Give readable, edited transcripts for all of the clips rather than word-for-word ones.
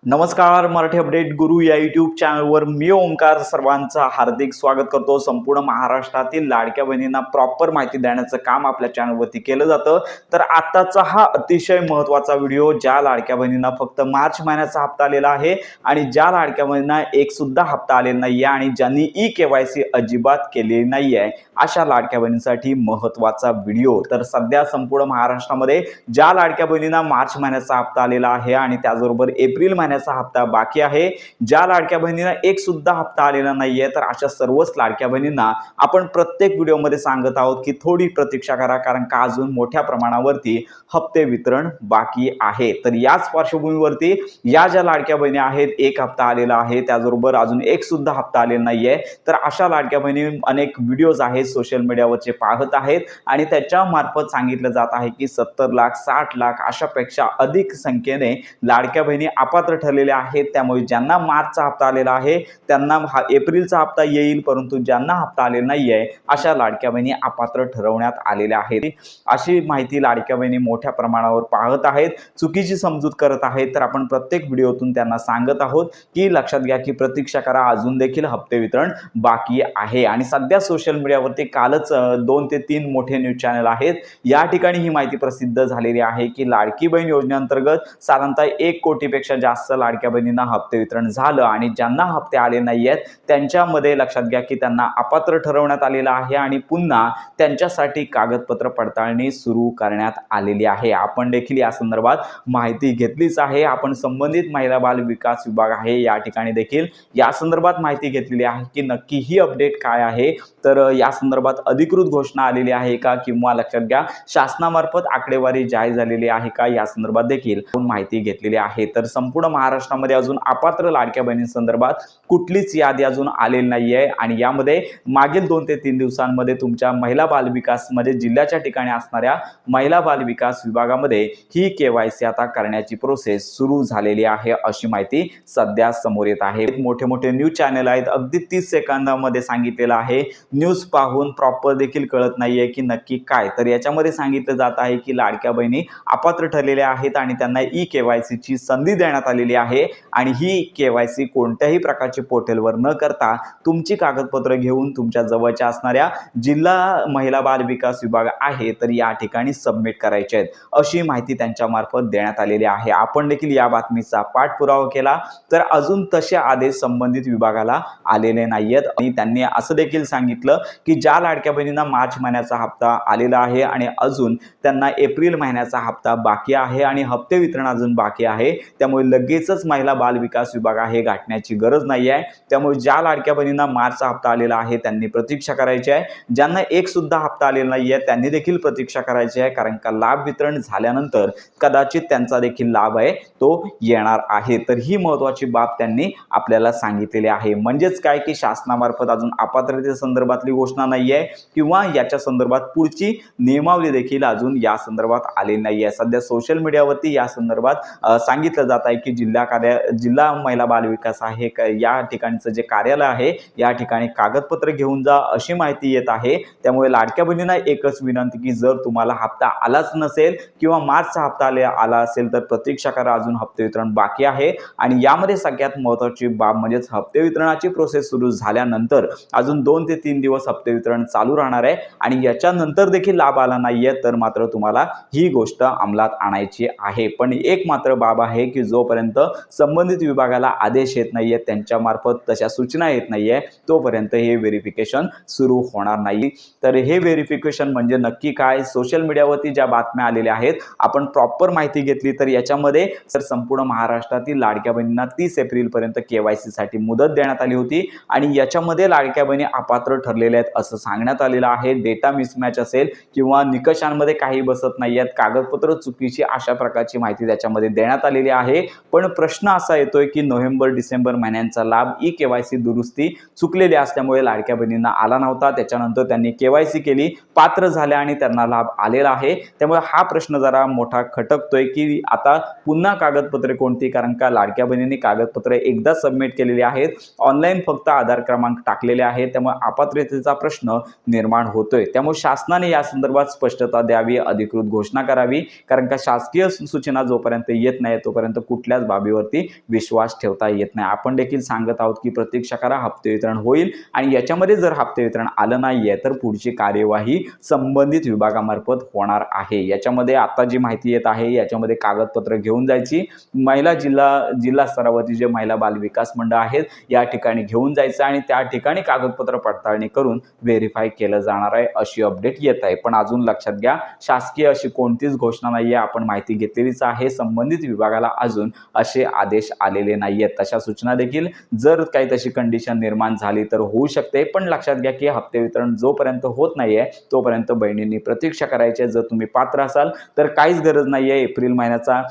नमस्कार, मराठी अपडेट गुरु या यूट्यूब चॅनलवर मी ओंकार सर्वांचं हार्दिक स्वागत करतो। संपूर्ण महाराष्ट्रातील लाडक्या बहिणींना प्रॉपर माहिती देण्याचं काम आपल्या चॅनलवरती केलं जातं। तर आताचा हा अतिशय महत्त्वाचा व्हिडिओ ज्या लाडक्या बहिणींना फक्त मार्च महिन्याचा हप्ता आलेला आहे आणि ज्या लाडक्या बहिणींना एक सुद्धा हप्ता आलेला नाहीये आणि ज्यांनी ई-केवायसी अजिबात केलेली नाहीये अशा लाडक्या बहिणींसाठी महत्त्वाचा व्हिडिओ। तर सध्या संपूर्ण महाराष्ट्रामध्ये ज्या लाडक्या बहिणींना मार्च महिन्याचा हप्ता आलेला आहे आणि त्याचबरोबर एप्रिल महिन्याचा हप्ता बाकी आहे, ज्या लाडक्या बहिणींना एक सुद्धा हप्ता आलेला नाहीये, तर अशा सर्वच लाडक्या बहिणींना आपण प्रत्येक व्हिडिओमध्ये सांगत आहोत की थोडी प्रतीक्षा करा, कारण का अजून मोठ्या प्रमाणावरती हप्ते वितरण बाकी आहे। तर याच पार्श्वभूमीवरती या ज्या लाडक्या बहिणी आहेत, एक हप्ता आलेला आहे, त्याचबरोबर अजून एक सुद्धा हप्ता आलेला नाहीये, तर अशा लाडक्या बहिणी अनेक व्हिडिओज आहेत सोशल मीडियावरचे पाहत आहेत आणि त्याच्या मार्फत सांगितलं जात आहे की 70 लाख 60 लाख अशापेक्षा अधिक संख्येने लाडक्या बहिणी अपात्र ठरलेल्या आहेत। त्यामुळे ज्यांना मार्चचा हप्ता आलेला आहे त्यांना एप्रिलचा हप्ता येईल, परंतु ज्यांना हप्ता आलेला नाहीये अशा लाडक्या बहिणी अपात्र ठरवण्यात आलेल्या आहेत। अशी माहिती लाडक्या बहिणी मोठ्या प्रमाणावर पाहत आहेत, चुकीची समजूत करत आहेत। तर आपण प्रत्येक व्हिडिओतून त्यांना सांगत आहोत की लक्षात घ्या की प्रतीक्षा करा, अजून देखील हप्ते वितरण बाकी आहे। आणि सध्या सोशल मीडियावरती कालच 2 ते 3 मोठे न्यूज चॅनल आहेत, या ठिकाणी ही माहिती प्रसिद्ध झालेली आहे की लाडकी बहीण योजनेअंतर्गत साधारणतः 1 कोटीपेक्षा जास्त लाडक्या बहिणींना हप्ते वितरण झालं आणि ज्यांना हप्ते आले नाहीयेत त्यांच्यामध्ये लक्षात घ्या की त्यांना अपात्र ठरवण्यात आलेलं आहे आणि पुन्हा त्यांच्यासाठी कागदपत्र पडताळणी सुरू करण्यात आलेली आहे। आपण देखील या संदर्भात माहिती घेतलीच आहे। आपण संबंधित महिला बाल विकास विभाग आहे या ठिकाणी देखील या संदर्भात माहिती घेतलेली आहे की नक्की ही अपडेट काय आहे। तर या संदर्भात अधिकृत घोषणा आलेली आहे का, किंवा लक्षात घ्या शासनामार्फत आकडेवारी जाहीर झालेली आहे का, या संदर्भात देखील माहिती घेतलेली आहे। तर संपूर्ण महाराष्ट्रामध्ये अजून अपात्र लाडक्या बहिणींसंदर्भात कुठलीच यादी अजून आलेली नाहीये आणि यामध्ये मागील 2 ते 3 दिवसांमध्ये तुमच्या महिला बाल विकास मध्ये जिल्ह्याच्या ठिकाणी असणाऱ्या महिला बाल विकास विभागामध्ये ही केवायसी आता करण्याची प्रोसेस सुरू झालेली आहे, अशी माहिती सध्या समोर येत आहे। मोठे मोठे न्यूज चॅनल आहेत, अगदी 30 सेकंदामध्ये सांगितलेलं आहे, न्यूज पाहून प्रॉपर देखील कळत नाहीये की नक्की काय। तर याच्यामध्ये सांगितलं जात आहे की लाडक्या बहिणी अपात्र ठरलेल्या आहेत आणि त्यांना ई-केवायसी ची संधी देण्यात आलेली आहे आणि ही केवायसी कोणत्याही प्रकारचे पोर्टलवर न करता तुमची कागदपत्र घेऊन तुमच्या जवळच्या असणाऱ्या जिल्हा महिला बाल विकास विभाग आहे तर या ठिकाणी सबमिट करायचे आहेत, अशी माहिती त्यांच्या मार्फत देण्यात आलेली आहे। आपण देखील या बातमीचा पाठपुरावा केला तर अजून तसे आदेश संबंधित विभागाला आलेले नाहीयेत आणि त्यांनी असं देखील सांगितलं की ज्या लाडक्या बहिणींना मार्च महिन्याचा हप्ता आलेला आहे आणि अजून त्यांना एप्रिल महिन्याचा हप्ता बाकी आहे आणि हप्ते वितरण अजून बाकी आहे, त्यामुळे लगेचच महिला बाल विकास विभाग आहे गाठण्याची गरज नाही आहे। त्यामुळे ज्या लाडक्या बहिणींना मार्चचा हप्ता आलेला आहे त्यांनी प्रतीक्षा करायची आहे, ज्यांना एक सुद्धा हप्ता आलेला नाहीये त्यांनी देखील प्रतीक्षा करायची आहे, कारण का लाभ वितरण झाल्यानंतर कदाचित त्यांचा देखील लाभ आहे तो येणार आहे। तर ही महत्त्वाची बाब त्यांनी आपल्याला सांगितलेली आहे। म्हणजेच काय की शासनामार्फत अजून अपात्रते संदर्भातली घोषणा नाहीये किंवा याच्या संदर्भात पुढची नियमावली देखील अजून या संदर्भात आलेली नाहीये। सध्या सोशल मीडियावरती या संदर्भात सांगितलं जात आहे की जिल्हा महिला बाल विकास आहे या ठिकाणचं जे कार्यालय आहे या ठिकाणी कागदपत्र घेऊन जा, अशी माहिती येत आहे। त्यामुळे लाडक्या बहिणींना एकच विनंती की जर तुम्हाला हप्ता आलाच नसेल किंवा मार्चचा हप्ता आला असेल तर प्रतीक्षा करा, अजून हप्ते वितरण बाकी आहे। आणि यामध्ये सगळ्यात महत्त्वाची बाब म्हणजेच हप्ते वितरणाची प्रोसेस सुरू झाल्यानंतर अजून 2 ते 3 दिवस हप्ते वितरण चालू राहणार आहे आणि याच्यानंतर देखील लाभ आला नाहीये तर मात्र तुम्हाला ही गोष्ट अंमलात आणायची आहे। पण एक मात्र बाब आहे की जोपर्यंत संबंधित विभागाला आदेश येत नाहीये, त्यांच्या मार्फत तशा सूचना येत नाहीये, तोपर्यंत हे व्हेरिफिकेशन सुरू होणार नाही। तर हे व्हेरिफिकेशन म्हणजे नक्की काय, सोशल मीडियावरती ज्या बातम्या आलेल्या आहेत आपण प्रॉपर माहिती घेतली तर याच्यामध्ये तर संपूर्ण महाराष्ट्रातील लाडक्या बहिणींना 30 एप्रिल पर्यंत केवायसी साठी मुदत देण्यात आली होती आणि याच्यामध्ये लाडक्या बहिणी अपात्र ठरलेल्या आहेत असं सांगण्यात आलेलं आहे। डेटा मिसमॅच असेल किंवा निकषांमध्ये काही बसत नाहीयेत, कागदपत्र चुकीची, अशा प्रकारची माहिती त्याच्यामध्ये देण्यात आलेली आहे। पण प्रश्न असा येतोय की नोव्हेंबर डिसेंबर महिन्यांचा लाभ ई-केवायसी दुरुस्ती चुकलेली असल्यामुळे लाडक्या बहिणींना आला नव्हता, त्याच्यानंतर त्यांनी केवायसी केली, पात्र झाल्या आणि त्यांना लाभ आलेला आहे। त्यामुळे हा प्रश्न जरा मोठा खटकतोय की आता पुन्हा कागदपत्रे कोणती, कारण का लाडक्या बहिणींनी कागदपत्रे एकदा सबमिट केलेली आहेत, ऑनलाईन फक्त आधार क्रमांक टाकलेले आहेत, त्यामुळे अपात्रतेचा प्रश्न निर्माण होतोय। त्यामुळे शासनाने या संदर्भात स्पष्टता द्यावी, अधिकृत घोषणा करावी, कारण का शासकीय सूचना जोपर्यंत येत नाही तोपर्यंत कुठल्याच बाबीवरती विश्वास ठेवता येत नाही। आपण देखील सांगत आहोत की प्रतीक्षा करा, हप्ते वितरण होईल आणि याच्यामध्ये जर हप्ते वितरण आलं नाहीये तर पुढची कार्यवाही संबंधित विभागामार्फत होणार आहे। याच्यामध्ये आता जी माहिती येत आहे याच्यामध्ये कागदपत्र घेऊन जायची, महिला जिल्हा स्तरावरती जे महिला बाल विकास मंडळ आहेत या ठिकाणी घेऊन जायचं आणि त्या ठिकाणी कागदपत्र पडताळणी करून व्हेरीफाय केलं जाणार आहे अशी अपडेट येत आहे। पण अजून लक्षात घ्या, शासकीय अशी कोणतीच घोषणा नाहीये, आपण माहिती घेतलेलीच आहे। संबंधित विभागाला अजून असे आदेश आलेले नाहीयेत। तशा सूचना देखील जर काही तशी कंडिशन निर्माण झाली तर होऊ शकते, पण लक्षात घ्या की हप्ते वितरण जोपर्यंत होत नाहीये तोपर्यंत बहिणींनी प्रतीक्षा करायची। जर तुम्ही पात्र असाल तर काहीच गरज नाहीये, एप्रिल महिन्याचा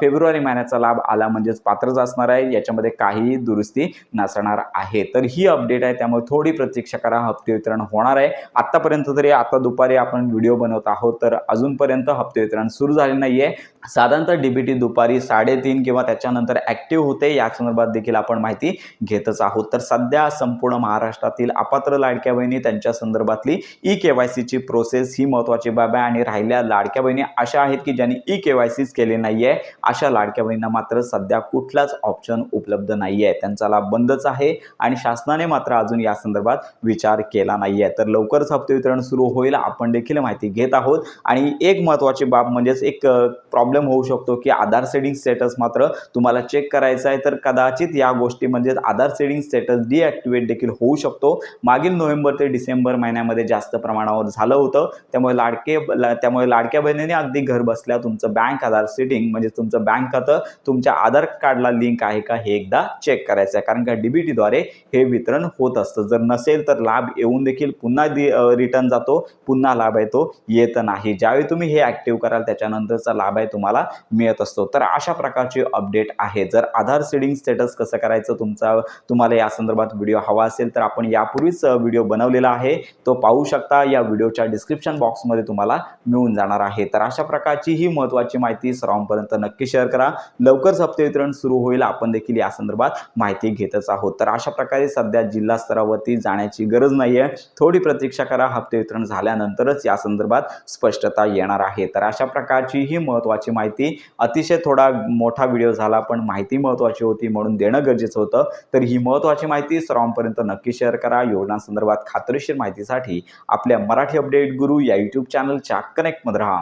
फेब्रुवारी महिन्याचा लाभ आला म्हणजेच पात्रच असणार आहे, याच्यामध्ये काहीही दुरुस्ती नसणार आहे। तर ही अपडेट आहे, त्यामुळे थोडी प्रतीक्षा करा, हप्ते वितरण होणार आहे। आतापर्यंत तरी आता दुपारी आपण व्हिडिओ बनवत आहोत तर अजूनपर्यंत हप्ते वितरण सुरू झाले नाहीये। साधारणतः डीबीटी दुपारी 3:30 किंवा त्याच्यानंतर ऍक्टिव्ह होते, या संदर्भात देखील आपण माहिती घेतच आहोत। तर सध्या संपूर्ण महाराष्ट्रातील अपात्र लाडक्या बहिणी त्यांच्या संदर्भातली ई-केवायसीची प्रोसेस ही महत्त्वाची बाब आहे आणि राहिल्या लाडक्या बहिणी अशा आहेत की ज्यांनी ई-केवायसीच केले नाहीये, अशा लाडक्या बहिणींना मात्र सध्या कुठलाच ऑप्शन उपलब्ध नाहीये, त्यांचा लाभ बंदच आहे आणि शासनाने मात्र अजून या संदर्भात विचार केला नाहीये। तर लवकरच हप्ते वितरण सुरू होईल, आपण देखील माहिती घेत आहोत। आणि एक महत्त्वाची बाब म्हणजेच एक प्रॉब्लेम होऊ शकतो की आधार सेडिंग स्टेटस मात्र तुम्हाला चेक करायचा आहे, तर कदाचित या गोष्टी म्हणजे आधार सेडिंग स्टेटस डिॲक्टिवेट देखील होऊ शकतो। मागील नोव्हेंबर ते डिसेंबर महिन्यामध्ये जास्त प्रमाणावर झालं होतं, त्यामुळे लाडक्या बहिणीने अगदी घर बसल्या तुमचं बँक आधार सेटिंग म्हणजे तुमचं बँक खातं तुमच्या आधार कार्डला लिंक आहे का हे एकदा चेक करायचं आहे, कारण का डीबीटीद्वारे हे वितरण होत असतं। जर नसेल तर लाभ येऊन देखील पुन्हा रिटर्न जातो, पुन्हा लाभ आहे तो येत नाही। ज्यावेळी तुम्ही हे ऍक्टिव्ह कराल त्याच्यानंतरचा लाभ आहे तुम्हाला मिळत असतो। तर अशा प्रकारची अपडेट आहे। जर आधार सेडिंग स्टेटस कसं करायचं तुम्हाला या संदर्भात व्हिडिओ हवा असेल तर आपण यापूर्वीच व्हिडिओ बनवलेला आहे, तो पाहू शकता, या व्हिडिओच्या डिस्क्रिप्शन बॉक्समध्ये तुम्हाला मिळून जाणार आहे। तर अशा प्रकारची ही महत्त्वाची माहिती सर्वांपर्यंत नक्की शेअर करा। लवकरच हप्ते वितरण सुरू होईल, आपण देखील या संदर्भात माहिती घेतच आहोत। तर अशा प्रकारे सध्या जिल्हा स्तरावरती जाण्याची गरज नाहीये, थोडी प्रतीक्षा करा, हप्ते वितरण झाल्यानंतरच या संदर्भात स्पष्टता येणार आहे। तर अशा प्रकारची ही महत्त्वाची माहिती, अतिशय थोडा मोठा व्हिडिओ झाला पण माहिती महत्त्वाची होती म्हणून देणं गरजेचं होतं। तर ही महत्त्वाची माहिती सर्वांपर्यंत नक्की शेअर करा। योजनांसंदर्भात खात्रीशीर माहितीसाठी आपल्या मराठी अपडेट गुरु या यूट्यूब चॅनलच्या कनेक्टमध्ये राहा।